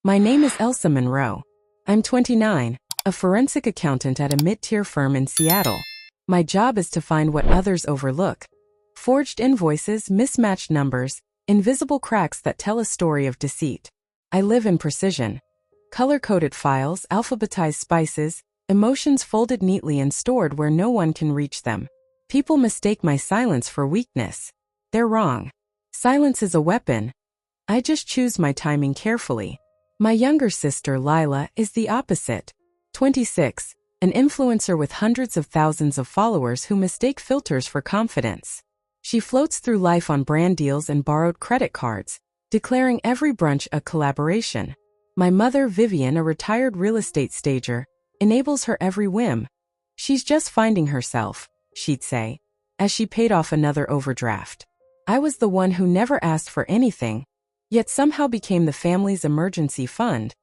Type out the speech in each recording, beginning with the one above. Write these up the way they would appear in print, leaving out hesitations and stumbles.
My name is Elsa Monroe. I'm 29, a forensic accountant at a mid-tier firm in Seattle. My job is to find what others overlook. Forged invoices, mismatched numbers, invisible cracks that tell a story of deceit. I live in precision. Color-coded files, alphabetized spices, emotions folded neatly and stored where no one can reach them. People mistake my silence for weakness. They're wrong. Silence is a weapon. I just choose my timing carefully. My younger sister, Lila, is the opposite. 26, an influencer with hundreds of thousands of followers who mistake filters for confidence. She floats through life on brand deals and borrowed credit cards, declaring every brunch a collaboration. My mother, Vivian, a retired real estate stager, enables her every whim. She's just finding herself, she'd say, as she paid off another overdraft. I was the one who never asked for anything, yet somehow became the family's emergency fund,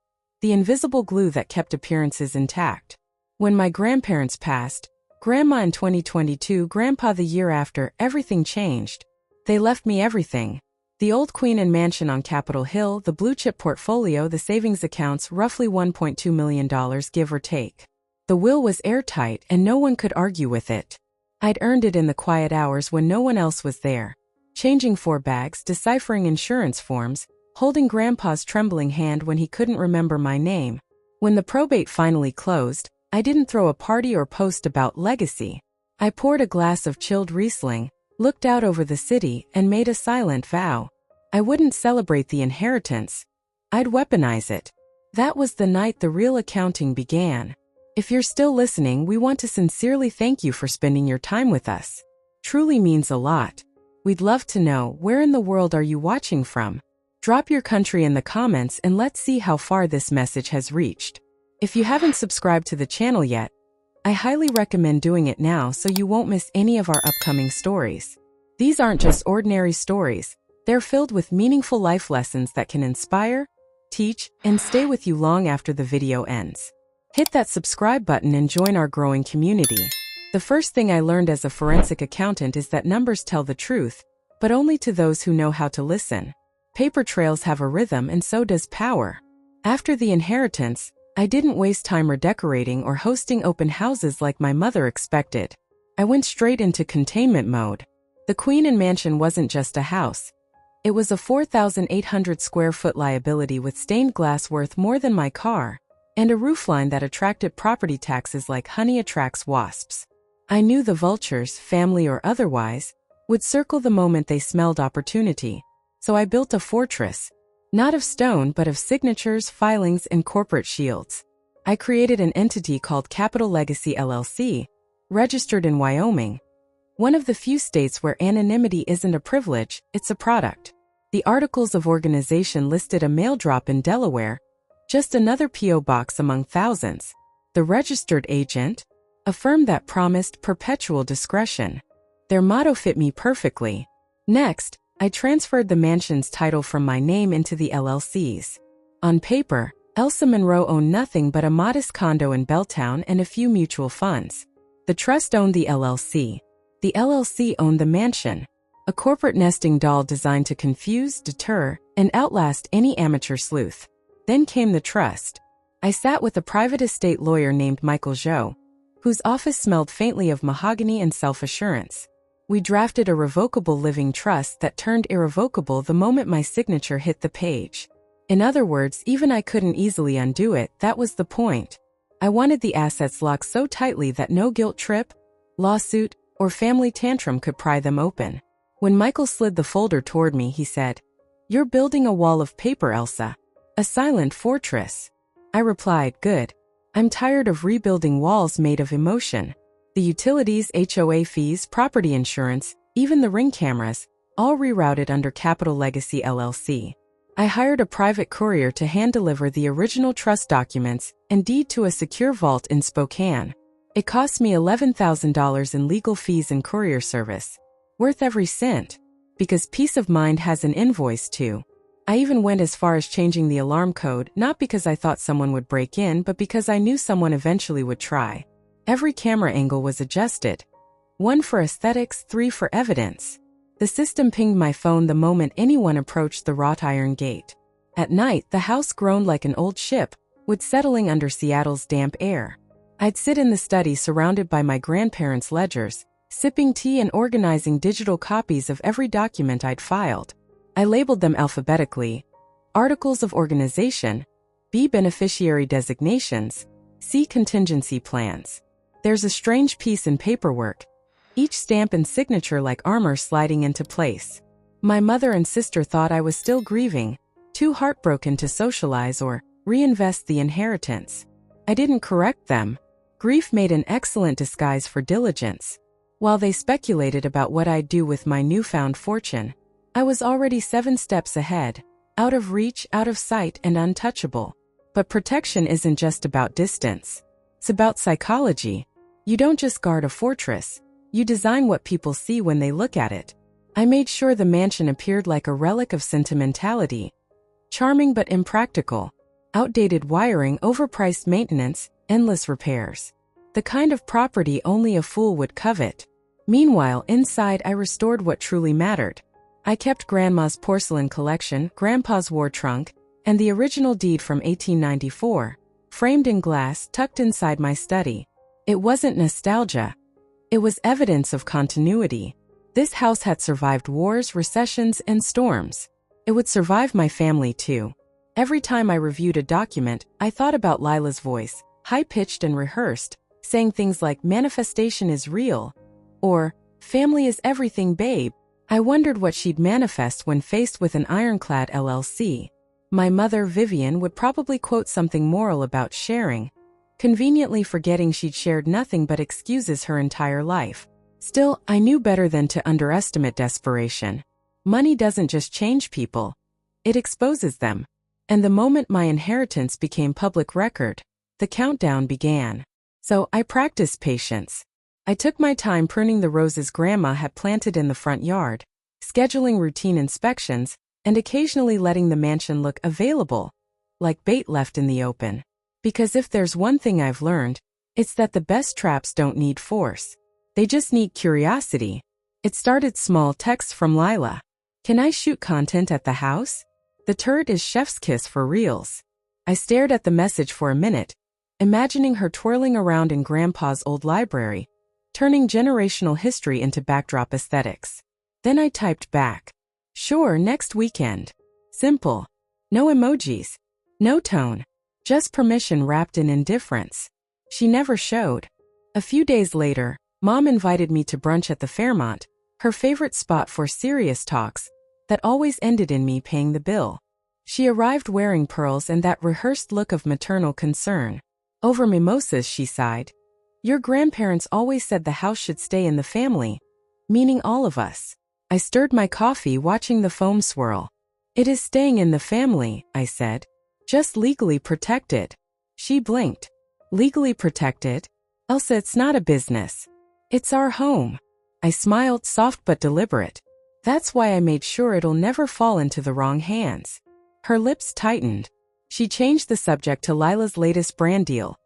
the invisible glue that kept appearances intact. When my grandparents passed, Grandma in 2022, Grandpa the year after, everything changed. They left me everything. The old Queen and Mansion on Capitol Hill, the blue-chip portfolio, the savings accounts, roughly $1.2 million give or take. The will was airtight and no one could argue with it. I'd earned it in the quiet hours when no one else was there. Changing 4 bags, deciphering insurance forms, holding Grandpa's trembling hand when he couldn't remember my name. When the probate finally closed, I didn't throw a party or post about legacy. I poured a glass of chilled Riesling, looked out over the city, and made a silent vow. I wouldn't celebrate the inheritance. I'd weaponize it. That was the night the real accounting began. If you're still listening, we want to sincerely thank you for spending your time with us. Truly means a lot. We'd love to know, where in the world are you watching from? Drop your country in the comments and let's see how far this message has reached. If you haven't subscribed to the channel yet, I highly recommend doing it now so you won't miss any of our upcoming stories. These aren't just ordinary stories, they're filled with meaningful life lessons that can inspire, teach, and stay with you long after the video ends. Hit that subscribe button and join our growing community. The first thing I learned as a forensic accountant is that numbers tell the truth, but only to those who know how to listen. Paper trails have a rhythm and so does power. After the inheritance, I didn't waste time redecorating or hosting open houses like my mother expected. I went straight into containment mode. The Queen and Mansion wasn't just a house. It was a 4,800 square foot liability with stained glass worth more than my car, and a roofline that attracted property taxes like honey attracts wasps. I knew the vultures, family or otherwise, would circle the moment they smelled opportunity, so I built a fortress. Not of stone but of signatures, filings, and corporate shields. I created an entity called Capital Legacy LLC, registered in Wyoming, one of the few states where anonymity isn't a privilege, it's a product. The articles of organization listed a mail drop in Delaware, just another P.O. box among thousands. The registered agent, a firm that promised perpetual discretion. Their motto fit me perfectly. Next, I transferred the mansion's title from my name into the LLC's. On paper, Elsa Monroe owned nothing but a modest condo in Belltown and a few mutual funds. The trust owned the LLC. The LLC owned the mansion, a corporate nesting doll designed to confuse, deter, and outlast any amateur sleuth. Then came the trust. I sat with a private estate lawyer named Michael Zhou, whose office smelled faintly of mahogany and self-assurance. We drafted a revocable living trust that turned irrevocable the moment my signature hit the page. In other words, even I couldn't easily undo it. That was the point. I wanted the assets locked so tightly that no guilt trip, lawsuit, or family tantrum could pry them open. When Michael slid the folder toward me, he said, "You're building a wall of paper, Elsa. A silent fortress." I replied, "Good. I'm tired of rebuilding walls made of emotion." The utilities, HOA fees, property insurance, even the Ring cameras, all rerouted under Capital Legacy LLC. I hired a private courier to hand-deliver the original trust documents and deed to a secure vault in Spokane. It cost me $11,000 in legal fees and courier service. Worth every cent. Because peace of mind has an invoice too. I even went as far as changing the alarm code, not because I thought someone would break in, but because I knew someone eventually would try. Every camera angle was adjusted. 1 for aesthetics, 3 for evidence. The system pinged my phone the moment anyone approached the wrought iron gate. At night, the house groaned like an old ship, would settling under Seattle's damp air. I'd sit in the study surrounded by my grandparents' ledgers, sipping tea and organizing digital copies of every document I'd filed. I labeled them alphabetically: Articles of Organization, B. Beneficiary Designations, C. Contingency Plans. There's a strange piece in paperwork, each stamp and signature like armor sliding into place. My mother and sister thought I was still grieving, too heartbroken to socialize or reinvest the inheritance. I didn't correct them. Grief made an excellent disguise for diligence. While they speculated about what I'd do with my newfound fortune, I was already 7 steps ahead, out of reach, out of sight, and untouchable. But protection isn't just about distance. It's about psychology. You don't just guard a fortress, you design what people see when they look at it. I made sure the mansion appeared like a relic of sentimentality. Charming but impractical. Outdated wiring, overpriced maintenance, endless repairs. The kind of property only a fool would covet. Meanwhile, inside I restored what truly mattered. I kept Grandma's porcelain collection, Grandpa's war trunk, and the original deed from 1894, framed in glass, tucked inside my study. It wasn't nostalgia. It was evidence of continuity. This house had survived wars, recessions, and storms. It would survive my family too. Every time I reviewed a document, I thought about Lila's voice, high-pitched and rehearsed, saying things like "manifestation is real," or "family is everything, babe." I wondered what she'd manifest when faced with an ironclad LLC. My mother, Vivian, would probably quote something moral about sharing, conveniently forgetting she'd shared nothing but excuses her entire life. Still, I knew better than to underestimate desperation. Money doesn't just change people, it exposes them. And the moment my inheritance became public record, the countdown began. So I practiced patience. I took my time pruning the roses Grandma had planted in the front yard, scheduling routine inspections, and occasionally letting the mansion look available, like bait left in the open. Because if there's one thing I've learned, it's that the best traps don't need force. They just need curiosity. It started small: texts from Lila. "Can I shoot content at the house? The turd is chef's kiss for reals." I stared at the message for a minute, imagining her twirling around in Grandpa's old library, turning generational history into backdrop aesthetics. Then I typed back, "Sure, next weekend." Simple. No emojis. No tone. Just permission wrapped in indifference. She never showed. A few days later, Mom invited me to brunch at the Fairmont, her favorite spot for serious talks that always ended in me paying the bill. She arrived wearing pearls and that rehearsed look of maternal concern. "Over mimosas," she sighed. "Your grandparents always said the house should stay in the family," meaning all of us. I stirred my coffee, watching the foam swirl. "It is staying in the family," I said. "Just legally protected." She blinked. "Legally protected? Elsa, it's not a business. It's our home." I smiled, soft but deliberate. "That's why I made sure it'll never fall into the wrong hands." Her lips tightened. She changed the subject to Lila's latest brand deal,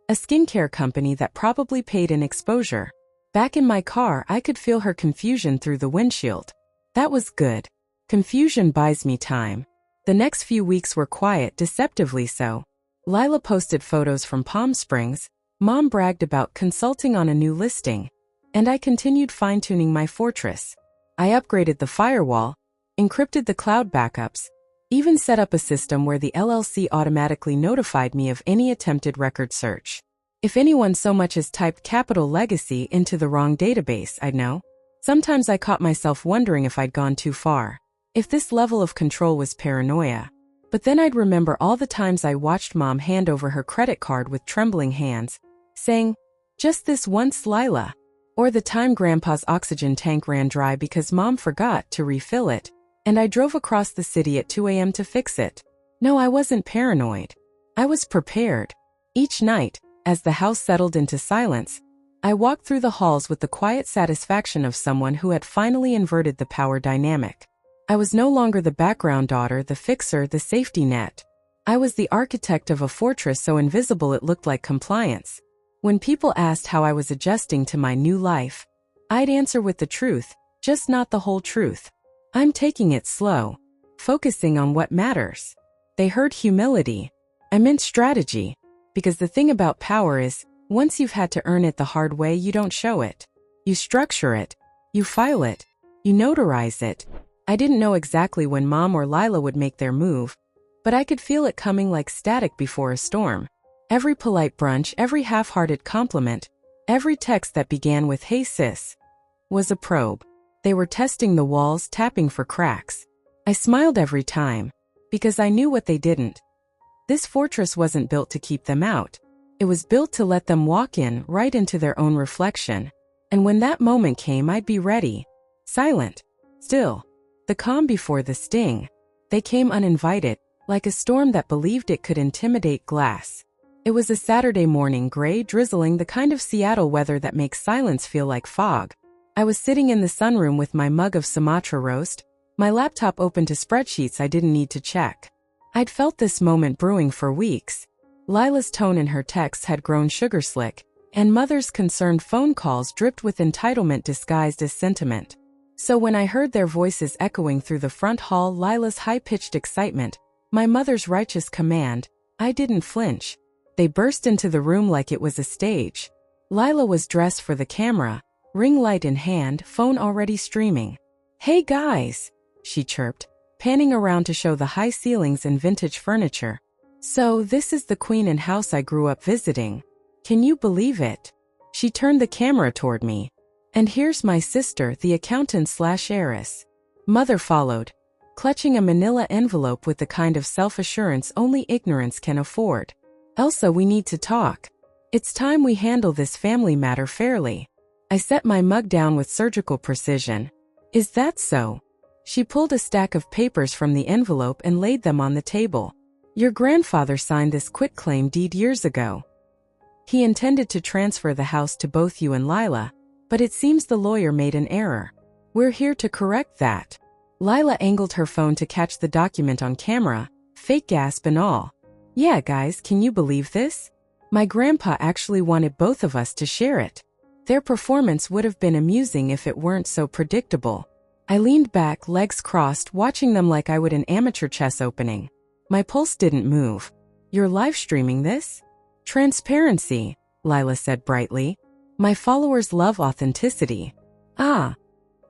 a skincare company that probably paid in exposure. Back in my car, I could feel her confusion through the windshield. That was good. Confusion buys me time. The next few weeks were quiet, deceptively so. Lila posted photos from Palm Springs, Mom bragged about consulting on a new listing, and I continued fine-tuning my fortress. I upgraded the firewall, encrypted the cloud backups, even set up a system where the LLC automatically notified me of any attempted record search. If anyone so much as typed Capital Legacy into the wrong database, I'd know. Sometimes I caught myself wondering if I'd gone too far, if this level of control was paranoia. But then I'd remember all the times I watched Mom hand over her credit card with trembling hands, saying, "Just this once, Lila." Or the time Grandpa's oxygen tank ran dry because Mom forgot to refill it, and I drove across the city at 2 a.m. to fix it. No, I wasn't paranoid. I was prepared. Each night, as the house settled into silence, I walked through the halls with the quiet satisfaction of someone who had finally inverted the power dynamic. I was no longer the background daughter, the fixer, the safety net. I was the architect of a fortress so invisible it looked like compliance. When people asked how I was adjusting to my new life, I'd answer with the truth, just not the whole truth. I'm taking it slow, focusing on what matters. They heard humility. I meant strategy. Because the thing about power is, once you've had to earn it the hard way, you don't show it. You structure it. You file it. You notarize it. I didn't know exactly when Mom or Lila would make their move, but I could feel it coming like static before a storm. Every polite brunch, every half-hearted compliment, every text that began with "Hey sis," was a probe. They were testing the walls, tapping for cracks. I smiled every time, because I knew what they didn't. This fortress wasn't built to keep them out. It was built to let them walk in, right into their own reflection. And when that moment came, I'd be ready. Silent. Still. The calm before the sting. They came uninvited, like a storm that believed it could intimidate glass. It was a Saturday morning, gray, drizzling, the kind of Seattle weather that makes silence feel like fog. I was sitting in the sunroom with my mug of Sumatra roast, my laptop open to spreadsheets I didn't need to check. I'd felt this moment brewing for weeks. Lila's tone in her texts had grown sugar slick, and Mother's concerned phone calls dripped with entitlement disguised as sentiment. So when I heard their voices echoing through the front hall, Lila's high-pitched excitement, my mother's righteous command, I didn't flinch. They burst into the room like it was a stage. Lila was dressed for the camera, ring light in hand, phone already streaming. "Hey guys," she chirped, panning around to show the high ceilings and vintage furniture. "So this is the queen and house I grew up visiting. Can you believe it?" She turned the camera toward me. "And here's my sister, the accountant/heiress." Mother followed, clutching a manila envelope with the kind of self-assurance only ignorance can afford. "Elsa, we need to talk. It's time we handle this family matter fairly." I set my mug down with surgical precision. "Is that so?" She pulled a stack of papers from the envelope and laid them on the table. "Your grandfather signed this quitclaim deed years ago. He intended to transfer the house to both you and Lila, but it seems the lawyer made an error. We're here to correct that." Lila angled her phone to catch the document on camera, fake gasp and all. "Yeah, guys, can you believe this? My grandpa actually wanted both of us to share it. Their performance would have been amusing if it weren't so predictable." I leaned back, legs crossed, watching them like I would an amateur chess opening. My pulse didn't move. "You're live streaming this?" "Transparency," Lila said brightly. "My followers love authenticity." "Ah."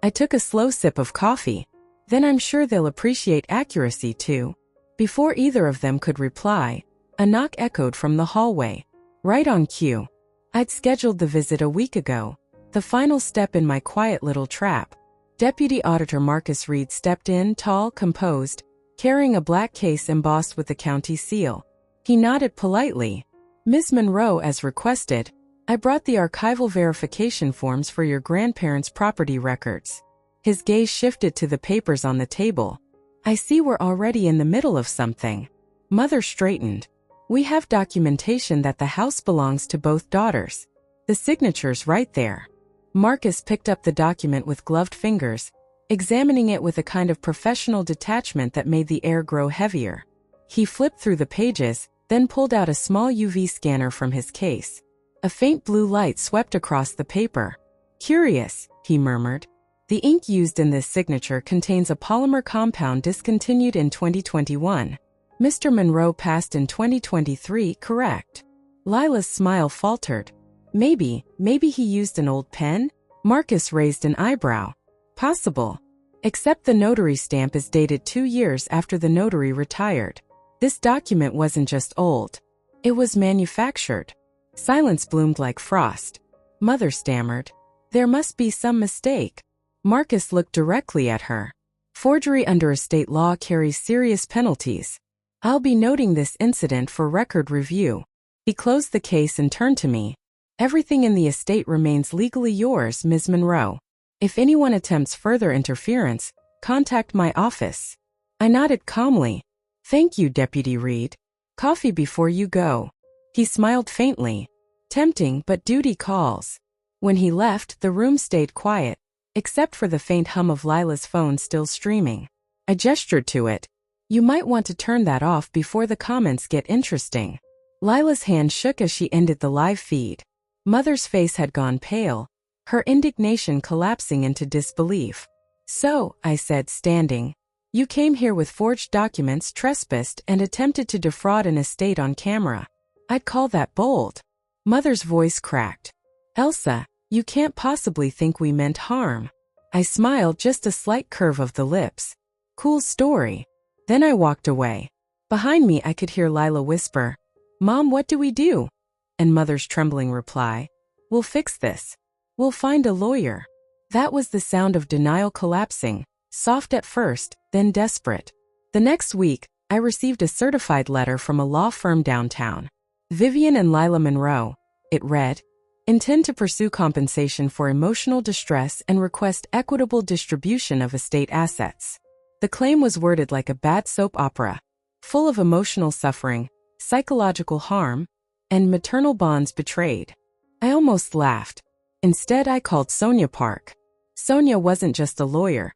I took a slow sip of coffee. "Then I'm sure they'll appreciate accuracy too." Before either of them could reply, a knock echoed from the hallway. Right on cue. I'd scheduled the visit a week ago, the final step in my quiet little trap. Deputy Auditor Marcus Reed stepped in, tall, composed, carrying a black case embossed with the county seal. He nodded politely. "Ms. Monroe, as requested, I brought the archival verification forms for your grandparents' property records." His gaze shifted to the papers on the table. "I see we're already in the middle of something." Mother straightened. "We have documentation that the house belongs to both daughters. The signature's right there." Marcus picked up the document with gloved fingers, examining it with a kind of professional detachment that made the air grow heavier. He flipped through the pages, then pulled out a small UV scanner from his case. A faint blue light swept across the paper. "Curious," he murmured. "The ink used in this signature contains a polymer compound discontinued in 2021. Mr. Monroe passed in 2023, correct?" Lila's smile faltered. Maybe he used an old pen?" Marcus raised an eyebrow. "Possible. Except the notary stamp is dated 2 years after the notary retired. This document wasn't just old. It was manufactured." Silence bloomed like frost. Mother stammered. "There must be some mistake." Marcus looked directly at her. "Forgery under estate law carries serious penalties. I'll be noting this incident for record review." He closed the case and turned to me. "Everything in the estate remains legally yours, Ms. Monroe. If anyone attempts further interference, contact my office." I nodded calmly. "Thank you, Deputy Reed. Coffee before you go." He smiled faintly. "Tempting, but duty calls." When he left, the room stayed quiet, except for the faint hum of Lila's phone still streaming. I gestured to it. "You might want to turn that off before the comments get interesting." Lila's hand shook as she ended the live feed. Mother's face had gone pale, her indignation collapsing into disbelief. "So," I said, standing, You came here with forged documents, trespassed, and attempted to defraud an estate on camera. I'd call that bold. Mother's voice cracked. Elsa, you can't possibly think we meant harm. I smiled, just a slight curve of the lips. Cool story. Then I walked away. Behind me I could hear Lila whisper, Mom, what do we do? And Mother's trembling reply, We'll fix this. We'll find a lawyer. That was the sound of denial collapsing, soft at first, then desperate. The next week, I received a certified letter from a law firm downtown. Vivian and Lila Monroe. It read, Intend to pursue compensation for emotional distress and request equitable distribution of estate assets. The claim was worded like a bad soap opera, full of emotional suffering, psychological harm, and maternal bonds betrayed. I almost laughed. Instead, I called Sonia Park. Sonia wasn't just a lawyer.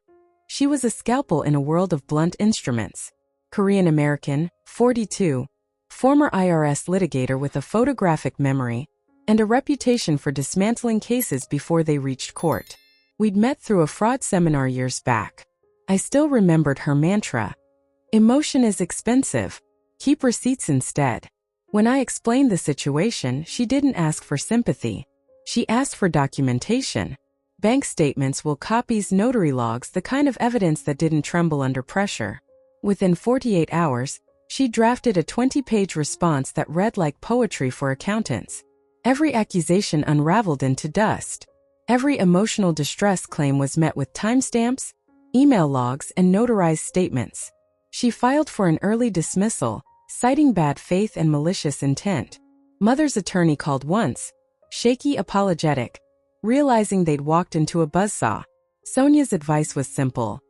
She was a scalpel in a world of blunt instruments. Korean-American, 42, former IRS litigator with a photographic memory, and a reputation for dismantling cases before they reached court. We'd met through a fraud seminar years back. I still remembered her mantra. Emotion is expensive. Keep receipts instead. When I explained the situation, she didn't ask for sympathy. She asked for documentation. Bank statements, will copies, notary logs, the kind of evidence that didn't tremble under pressure. Within 48 hours, she drafted a 20-page response that read like poetry for accountants. Every accusation unraveled into dust. Every emotional distress claim was met with timestamps, email logs, and notarized statements. She filed for an early dismissal, citing bad faith and malicious intent. Mother's attorney called once, shaky, apologetic, realizing they'd walked into a buzzsaw. Sonia's advice was simple.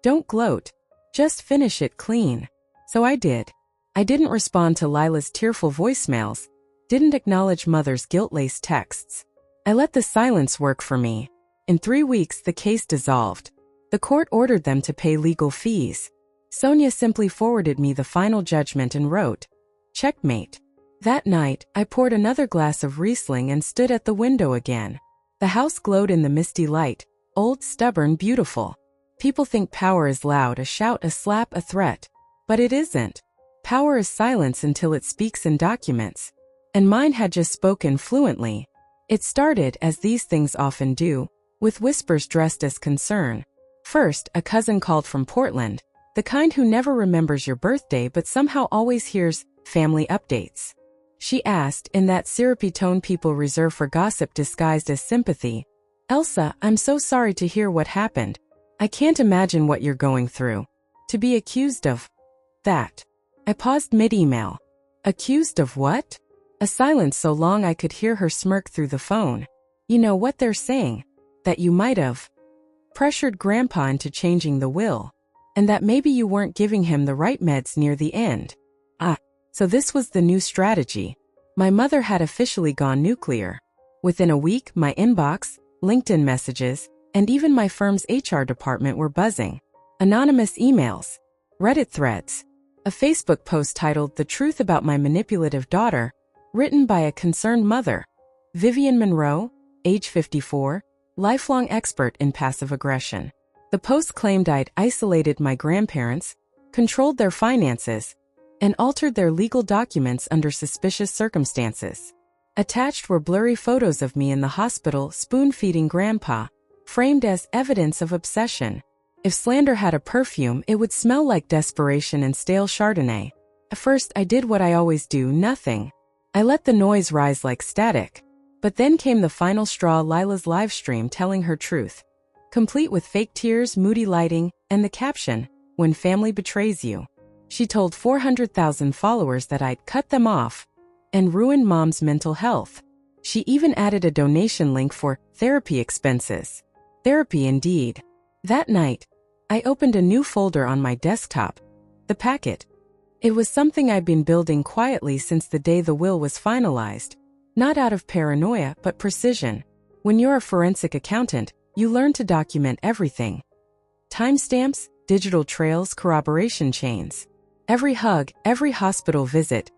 Don't gloat. Just finish it clean. So I did. I didn't respond to Lila's tearful voicemails, didn't acknowledge Mother's guilt-laced texts. I let the silence work for me. In 3 weeks, the case dissolved. The court ordered them to pay legal fees. Sonia simply forwarded me the final judgment and wrote, Checkmate. That night, I poured another glass of Riesling and stood at the window again. The house glowed in the misty light, old, stubborn, beautiful. People think power is loud, a shout, a slap, a threat. But it isn't. Power is silence until it speaks in documents. And mine had just spoken fluently. It started, as these things often do, with whispers dressed as concern. First, a cousin called from Portland, the kind who never remembers your birthday but somehow always hears family updates. She asked, in that syrupy tone people reserve for gossip disguised as sympathy, Elsa, I'm so sorry to hear what happened. I can't imagine what you're going through. To be accused of that. I paused mid-email. Accused of what? A silence so long I could hear her smirk through the phone. You know what they're saying? That you might have pressured Grandpa into changing the will. And that maybe you weren't giving him the right meds near the end. So this was the new strategy. My mother had officially gone nuclear. Within a week, my inbox, LinkedIn messages, and even my firm's HR department were buzzing. Anonymous emails, Reddit threads, a Facebook post titled The Truth About My Manipulative Daughter, written by a concerned mother. Vivian Monroe, age 54, lifelong expert in passive aggression. The post claimed I'd isolated my grandparents, controlled their finances, and altered their legal documents under suspicious circumstances. Attached were blurry photos of me in the hospital spoon-feeding Grandpa, framed as evidence of obsession. If slander had a perfume, it would smell like desperation and stale Chardonnay. At first, I did what I always do, nothing. I let the noise rise like static. But then came the final straw, Lila's live stream telling her truth. Complete with fake tears, moody lighting, and the caption, When Family Betrays You. She told 400,000 followers that I'd cut them off and ruined Mom's mental health. She even added a donation link for therapy expenses. Therapy indeed. That night, I opened a new folder on my desktop. The packet. It was something I'd been building quietly since the day the will was finalized. Not out of paranoia, but precision. When you're a forensic accountant, you learn to document everything. Timestamps, digital trails, corroboration chains. Every hug, every hospital visit,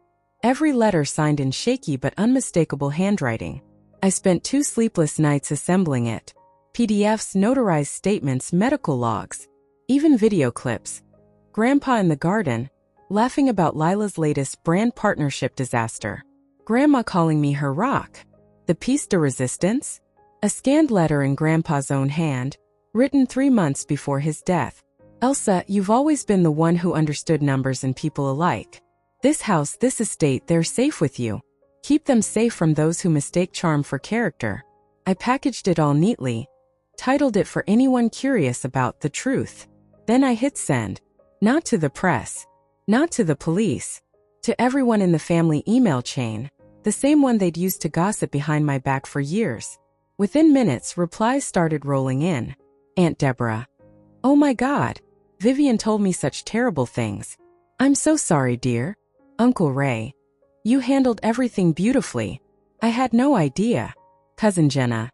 every letter signed in shaky but unmistakable handwriting. I spent 2 sleepless nights assembling it. PDFs, notarized statements, medical logs, even video clips. Grandpa in the garden, laughing about Lila's latest brand partnership disaster. Grandma calling me her rock. The piece de resistance? A scanned letter in Grandpa's own hand, written 3 months before his death. Elsa, you've always been the one who understood numbers and people alike. This house, this estate, they're safe with you. Keep them safe from those who mistake charm for character. I packaged it all neatly, titled it for anyone curious about the truth. Then I hit send. Not to the press. Not to the police. To everyone in the family email chain. The same one they'd used to gossip behind my back for years. Within minutes, replies started rolling in. Aunt Deborah. Oh my God. Vivian told me such terrible things. I'm so sorry, dear. Uncle Ray. You handled everything beautifully. I had no idea. Cousin Jenna.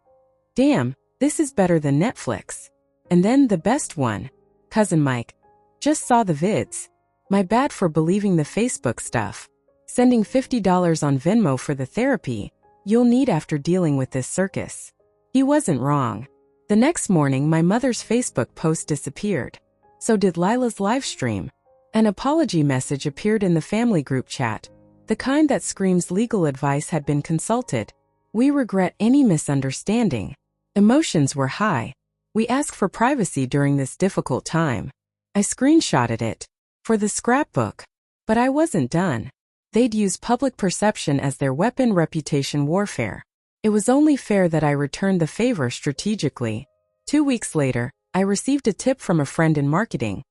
Damn, this is better than Netflix. And then the best one. Cousin Mike. Just saw the vids. My bad for believing the Facebook stuff. Sending $50 on Venmo for the therapy you'll need after dealing with this circus. He wasn't wrong. The next morning, my mother's Facebook post disappeared. So did Lila's live stream. An apology message appeared in the family group chat. The kind that screams legal advice had been consulted. We regret any misunderstanding. Emotions were high. We ask for privacy during this difficult time. I screenshotted it. For the scrapbook. But I wasn't done. They'd use public perception as their weapon, reputation warfare. It was only fair that I returned the favor strategically. 2 weeks later, I received a tip from a friend in marketing.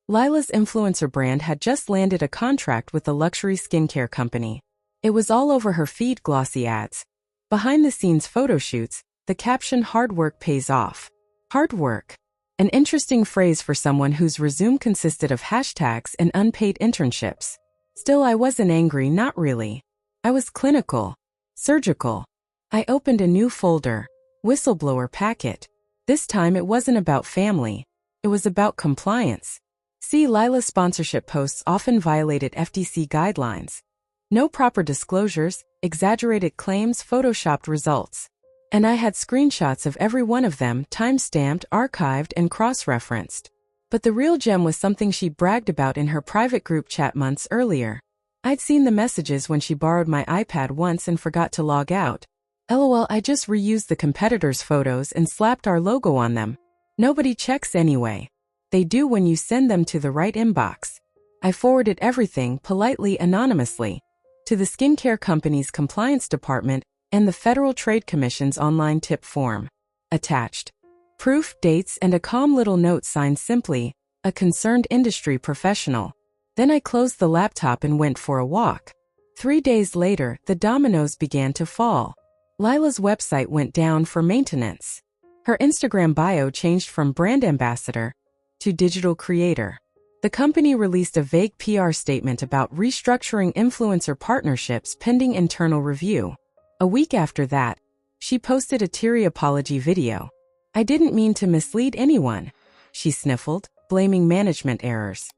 Lila's influencer brand had just landed a contract with a luxury skincare company. It was all over her feed, glossy ads. Behind-the-scenes photo shoots, the caption "Hard work pays off." Hard work. An interesting phrase for someone whose resume consisted of hashtags and unpaid internships. Still, I wasn't angry, not really. I was clinical. Surgical. I opened a new folder. Whistleblower packet. This time it wasn't about family. It was about compliance. See, Lila's sponsorship posts often violated FTC guidelines. No proper disclosures, exaggerated claims, photoshopped results. And I had screenshots of every one of them, time-stamped, archived, and cross-referenced. But the real gem was something she bragged about in her private group chat months earlier. I'd seen the messages when she borrowed my iPad once and forgot to log out. LOL, I just reused the competitors' photos and slapped our logo on them. Nobody checks anyway. They do when you send them to the right inbox. I forwarded everything, politely, anonymously, to the skincare company's compliance department and the Federal Trade Commission's online tip form. Attached. Proof, dates, and a calm little note signed simply, "A concerned industry professional." Then I closed the laptop and went for a walk. 3 days later, the dominoes began to fall. Lila's website went down for maintenance. Her Instagram bio changed from brand ambassador to digital creator. The company released a vague PR statement about restructuring influencer partnerships pending internal review. A week after that, she posted a teary apology video. "I didn't mean to mislead anyone," she sniffled, blaming management errors.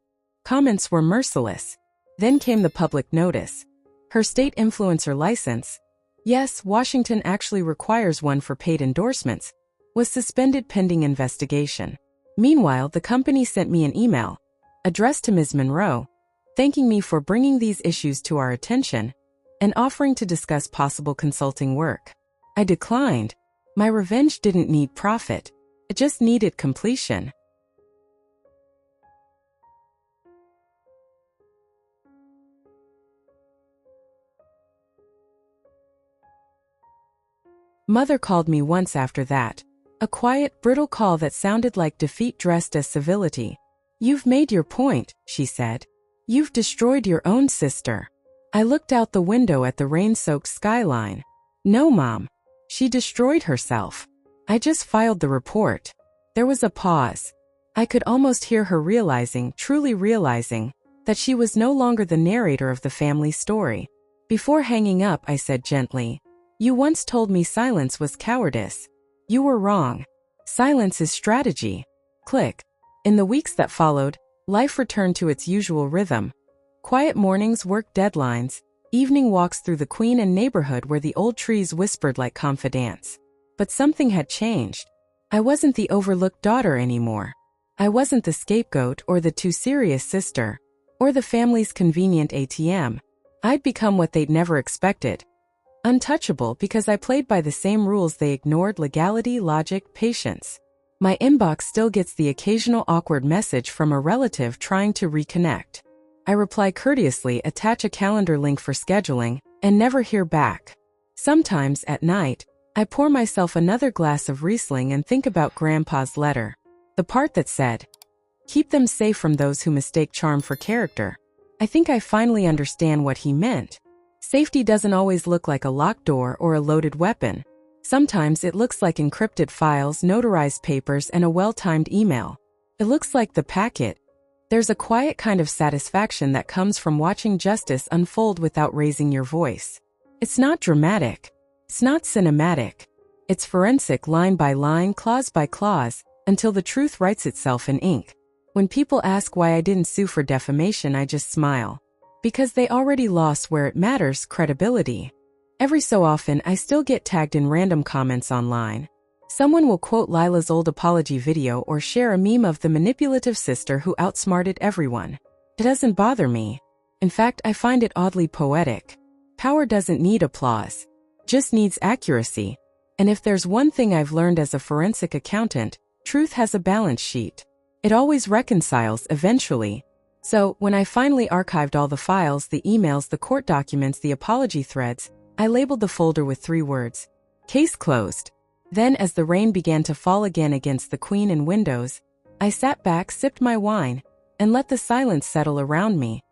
Comments were merciless. Then came the public notice. Her state influencer license, yes, Washington actually requires one for paid endorsements, was suspended pending investigation. Meanwhile, the company sent me an email, addressed to Ms. Monroe, thanking me for bringing these issues to our attention and offering to discuss possible consulting work. I declined. My revenge didn't need profit. It just needed completion. Mother called me once after that. A quiet, brittle call that sounded like defeat dressed as civility. "You've made your point," she said. "You've destroyed your own sister." I looked out the window at the rain-soaked skyline. "No, Mom. She destroyed herself. I just filed the report." There was a pause. I could almost hear her realizing, truly realizing, that she was no longer the narrator of the family story. Before hanging up, I said gently, "You once told me silence was cowardice. You were wrong. Silence is strategy." Click. In the weeks that followed, life returned to its usual rhythm. Quiet mornings, work deadlines, evening walks through the Queen Anne neighborhood where the old trees whispered like confidants. But something had changed. I wasn't the overlooked daughter anymore. I wasn't the scapegoat or the too serious sister, or the family's convenient ATM. I'd become what they'd never expected. Untouchable because I played by the same rules they ignored: legality, logic, patience. My inbox still gets the occasional awkward message from a relative trying to reconnect. I reply courteously, attach a calendar link for scheduling, and never hear back. Sometimes, at night, I pour myself another glass of Riesling and think about Grandpa's letter. The part that said, "Keep them safe from those who mistake charm for character." I think I finally understand what he meant. Safety doesn't always look like a locked door or a loaded weapon. Sometimes it looks like encrypted files, notarized papers, and a well-timed email. It looks like the packet. There's a quiet kind of satisfaction that comes from watching justice unfold without raising your voice. It's not dramatic. It's not cinematic. It's forensic, line by line, clause by clause, until the truth writes itself in ink. When people ask why I didn't sue for defamation, I just smile. Because they already lost where it matters: credibility. Every so often, I still get tagged in random comments online. Someone will quote Lila's old apology video or share a meme of the manipulative sister who outsmarted everyone. It doesn't bother me. In fact, I find it oddly poetic. Power doesn't need applause, just needs accuracy. And if there's one thing I've learned as a forensic accountant, truth has a balance sheet. It always reconciles eventually. So, when I finally archived all the files, the emails, the court documents, the apology threads, I labeled the folder with 3 words: case closed. Then, as the rain began to fall again against the queen and windows, I sat back, sipped my wine, and let the silence settle around me.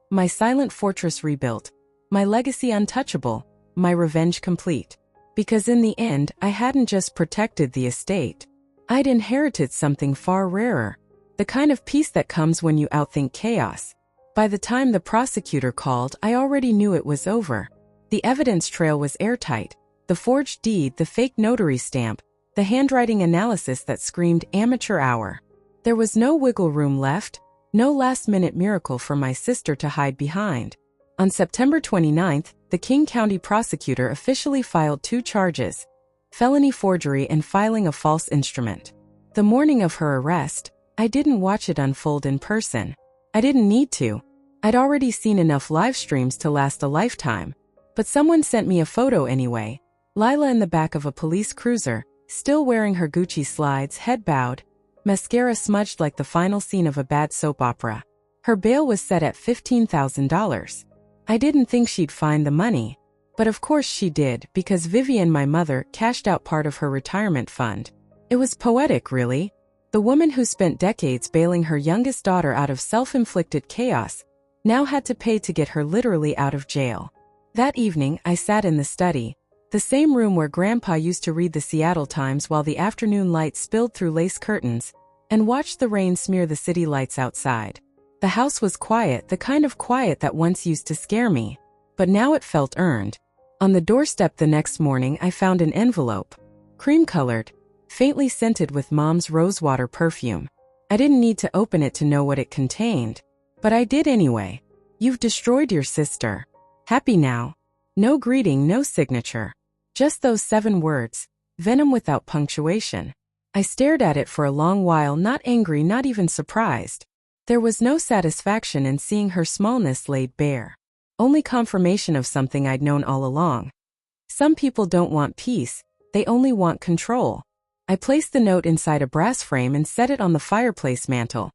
My silent fortress rebuilt, my legacy untouchable, my revenge complete. Because in the end, I hadn't just protected the estate. I'd inherited something far rarer. The kind of peace that comes when you outthink chaos. By the time the prosecutor called, I already knew it was over. The evidence trail was airtight. The forged deed, the fake notary stamp, the handwriting analysis that screamed amateur hour. There was no wiggle room left, no last-minute miracle for my sister to hide behind. On September 29th, the King County prosecutor officially filed 2 charges: felony forgery and filing a false instrument. The morning of her arrest, I didn't watch it unfold in person. I didn't need to. I'd already seen enough live streams to last a lifetime. But someone sent me a photo anyway. Lila in the back of a police cruiser, still wearing her Gucci slides, head bowed, mascara smudged like the final scene of a bad soap opera. Her bail was set at $15,000. I didn't think she'd find the money. But of course she did, because Vivian, my mother, cashed out part of her retirement fund. It was poetic, really. The woman who spent decades bailing her youngest daughter out of self-inflicted chaos now had to pay to get her literally out of jail. That evening, I sat in the study, the same room where Grandpa used to read the Seattle Times while the afternoon light spilled through lace curtains, and watched the rain smear the city lights outside. The house was quiet, the kind of quiet that once used to scare me, but now it felt earned. On the doorstep the next morning, I found an envelope, cream-colored, faintly scented with Mom's rosewater perfume. I didn't need to open it to know what it contained, but I did anyway. "You've destroyed your sister. Happy now." No greeting, no signature. Just those 7 words, venom without punctuation. I stared at it for a long while, not angry, not even surprised. There was no satisfaction in seeing her smallness laid bare. Only confirmation of something I'd known all along. Some people don't want peace, they only want control. I placed the note inside a brass frame and set it on the fireplace mantel,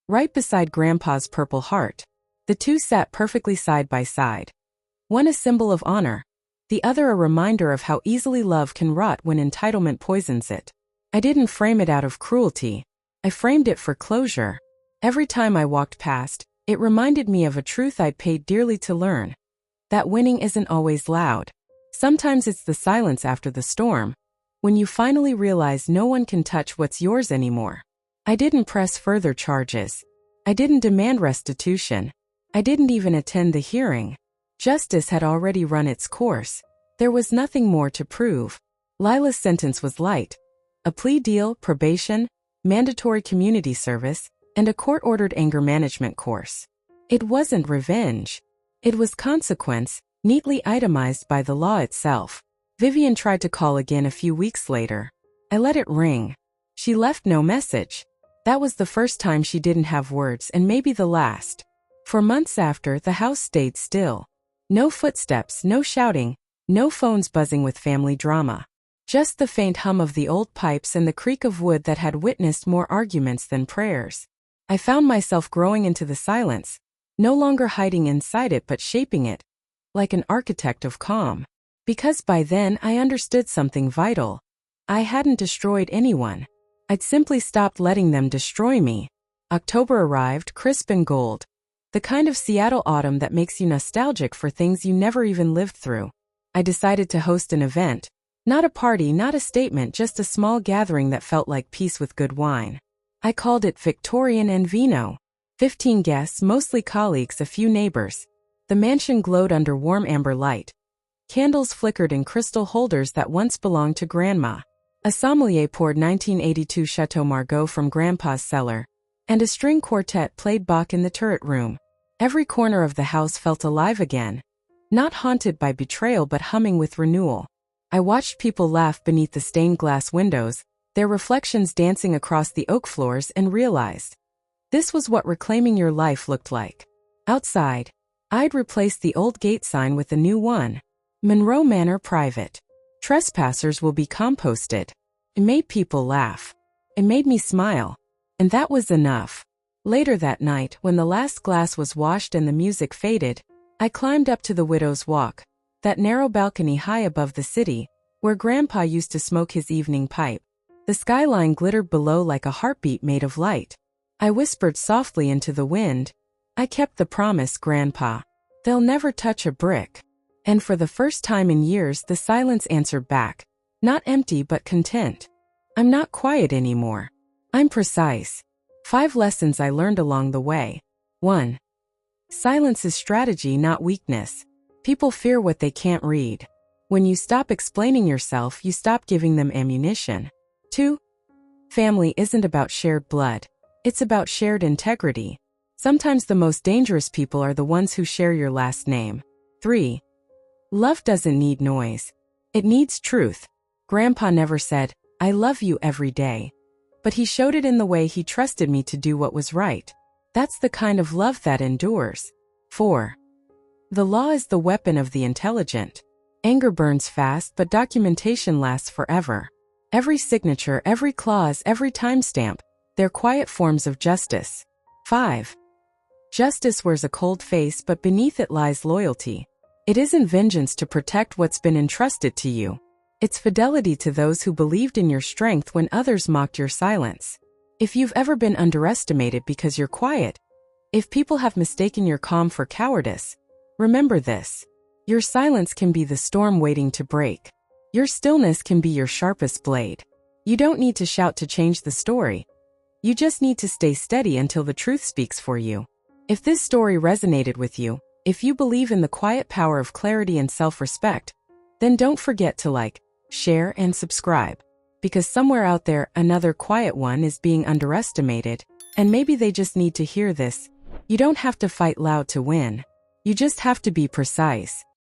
right beside Grandpa's purple heart. The 2 sat perfectly side by side. One a symbol of honor, the other a reminder of how easily love can rot when entitlement poisons it. I didn't frame it out of cruelty. I framed it for closure. Every time I walked past, it reminded me of a truth I'd paid dearly to learn. That winning isn't always loud. Sometimes it's the silence after the storm, when you finally realize no one can touch what's yours anymore. I didn't press further charges. I didn't demand restitution. I didn't even attend the hearing. Justice had already run its course. There was nothing more to prove. Lila's sentence was light. A plea deal, probation, mandatory community service, and a court-ordered anger management course. It wasn't revenge. It was consequence, neatly itemized by the law itself. Vivian tried to call again a few weeks later. I let it ring. She left no message. That was the first time she didn't have words and maybe the last. For months after, the house stayed still. No footsteps, no shouting, no phones buzzing with family drama. Just the faint hum of the old pipes and the creak of wood that had witnessed more arguments than prayers. I found myself growing into the silence, no longer hiding inside it but shaping it, like an architect of calm. Because by then I understood something vital. I hadn't destroyed anyone. I'd simply stopped letting them destroy me. October arrived, crisp and gold. The kind of Seattle autumn that makes you nostalgic for things you never even lived through. I decided to host an event. Not a party, not a statement, just a small gathering that felt like peace with good wine. I called it Victorian and Vino. 15 guests, mostly colleagues, a few neighbors. The mansion glowed under warm amber light. Candles flickered in crystal holders that once belonged to Grandma. A sommelier poured 1982 Chateau Margaux from Grandpa's cellar, and a string quartet played Bach in the turret room. Every corner of the house felt alive again. Not haunted by betrayal but humming with renewal. I watched people laugh beneath the stained glass windows, their reflections dancing across the oak floors, and realized this was what reclaiming your life looked like. Outside, I'd replaced the old gate sign with a new one. Monroe Manor Private. Trespassers will be composted. It made people laugh. It made me smile. And that was enough. Later that night, when the last glass was washed and the music faded, I climbed up to the Widow's Walk, that narrow balcony high above the city, where Grandpa used to smoke his evening pipe. The skyline glittered below like a heartbeat made of light. I whispered softly into the wind, "I kept the promise, Grandpa. They'll never touch a brick." And for the first time in years, the silence answered back. Not empty but content. I'm not quiet anymore. I'm precise. 5 lessons I learned along the way. 1. Silence is strategy, not weakness. People fear what they can't read. When you stop explaining yourself, you stop giving them ammunition. 2. Family isn't about shared blood. It's about shared integrity. Sometimes the most dangerous people are the ones who share your last name. 3. Love doesn't need noise. It needs truth. Grandpa never said, "I love you" every day. But he showed it in the way he trusted me to do what was right. That's the kind of love that endures. 4. The law is the weapon of the intelligent. Anger burns fast, but documentation lasts forever. Every signature, every clause, every timestamp, they're quiet forms of justice. 5. Justice wears a cold face, but beneath it lies loyalty. It isn't vengeance to protect what's been entrusted to you. It's fidelity to those who believed in your strength when others mocked your silence. If you've ever been underestimated because you're quiet, if people have mistaken your calm for cowardice, remember this. Your silence can be the storm waiting to break. Your stillness can be your sharpest blade. You don't need to shout to change the story. You just need to stay steady until the truth speaks for you. If this story resonated with you, if you believe in the quiet power of clarity and self-respect, then don't forget to like, share, and subscribe. Because somewhere out there, another quiet one is being underestimated, and maybe they just need to hear this. You don't have to fight loud to win. You just have to be precise.